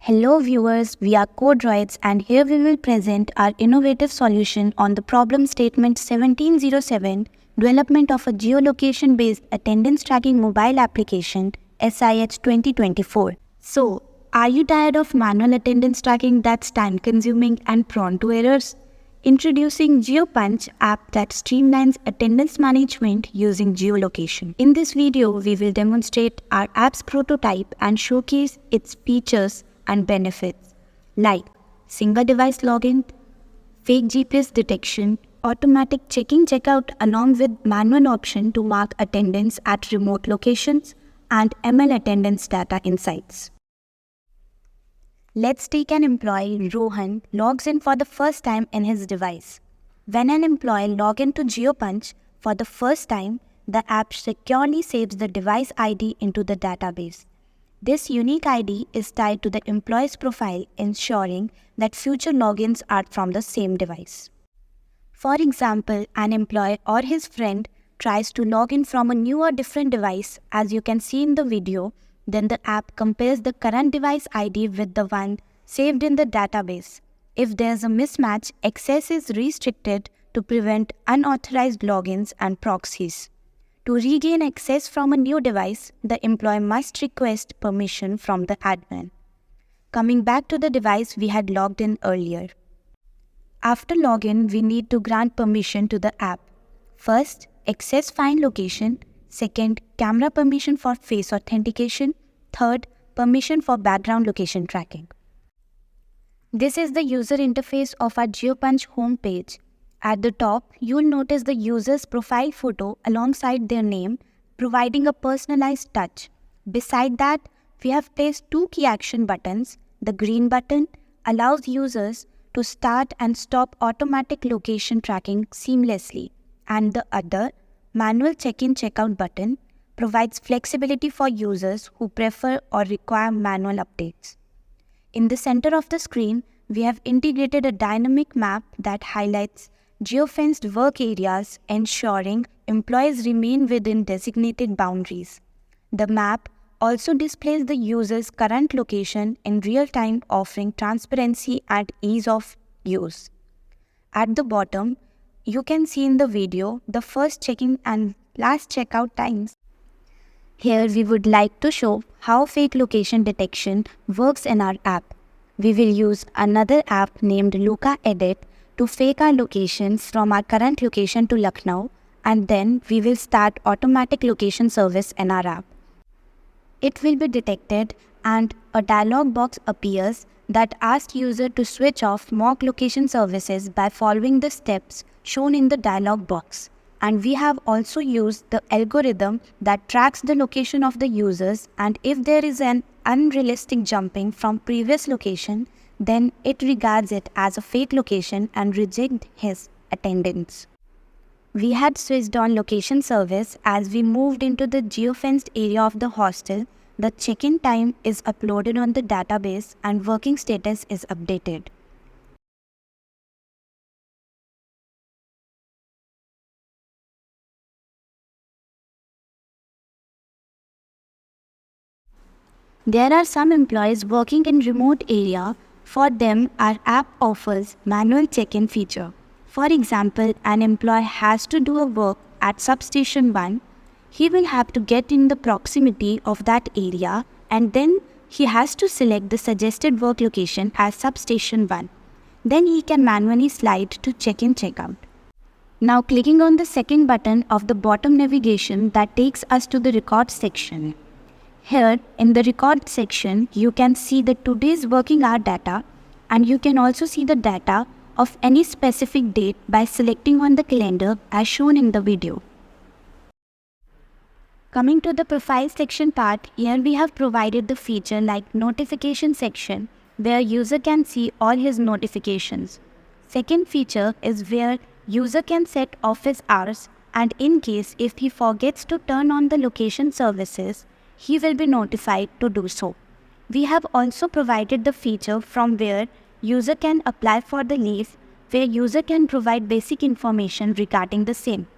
Hello viewers, we are CodeRoids and here we will present our innovative solution on the problem statement 1707, development of a geolocation-based attendance tracking mobile application SIH 2024. So, are you tired of manual attendance tracking that's time-consuming and prone to errors? Introducing GeoPunch app that streamlines attendance management using geolocation. In this video, we will demonstrate our app's prototype and showcase its features and benefits like single device login, fake GPS detection, automatic check-in checkout along with manual option to mark attendance at remote locations, and ML attendance data insights. Let's take an employee, Rohan, logs in for the first time in his device. When an employee logs into GeoPunch for the first time, the app securely saves the device ID into the database. This unique ID is tied to the employee's profile, ensuring that future logins are from the same device. For example, an employee or his friend tries to log in from a new or different device, as you can see in the video. Then the app compares the current device ID with the one saved in the database. If there's a mismatch, access is restricted to prevent unauthorized logins and proxies. To regain access from a new device, the employee must request permission from the admin. Coming back to the device we had logged in earlier. After login, we need to grant permission to the app. First, access find location. Second, camera permission for face authentication. Third, permission for background location tracking. This is the user interface of our GeoPunch homepage. At the top, you will notice the user's profile photo alongside their name, providing a personalized touch. Beside that, we have placed two key action buttons. The green button allows users to start and stop automatic location tracking seamlessly, and the other, manual check-in checkout button, provides flexibility for users who prefer or require manual updates. In the center of the screen, we have integrated a dynamic map that highlights geofenced work areas, ensuring employees remain within designated boundaries. The map also displays the user's current location in real time, offering transparency and ease of use. At the bottom, you can see in the video the first check-in and last checkout times. Here we would like to show how fake location detection works in our app. We will use another app named Luca Edit to fake our location from our current location to Lucknow, and then we will start automatic location service in our app. It will be detected and a dialog box appears that asks user to switch off mock location services by following the steps shown in the dialog box. And we have also used the algorithm that tracks the location of the users, and if there is an unrealistic jumping from previous location, then it regards it as a fake location and rejects his attendance. We had switched on location service as we moved into the geofenced area of the hostel. The check-in time is uploaded on the database and working status is updated. There are some employees working in remote area. For them, our app offers manual check-in feature. For example, an employee has to do a work at substation 1. He will have to get in the proximity of that area, and then he has to select the suggested work location as substation 1. Then he can manually slide to check-in checkout. Now clicking on the second button of the bottom navigation, that takes us to the record section. Here in the record section, you can see the today's working hour data, and you can also see the data of any specific date by selecting on the calendar as shown in the video. Coming to the profile section part, here we have provided the feature like notification section where user can see all his notifications. Second feature is where user can set office hours, and in case if he forgets to turn on the location services, he will be notified to do so. We have also provided the feature from where user can apply for the leave, where user can provide basic information regarding the same.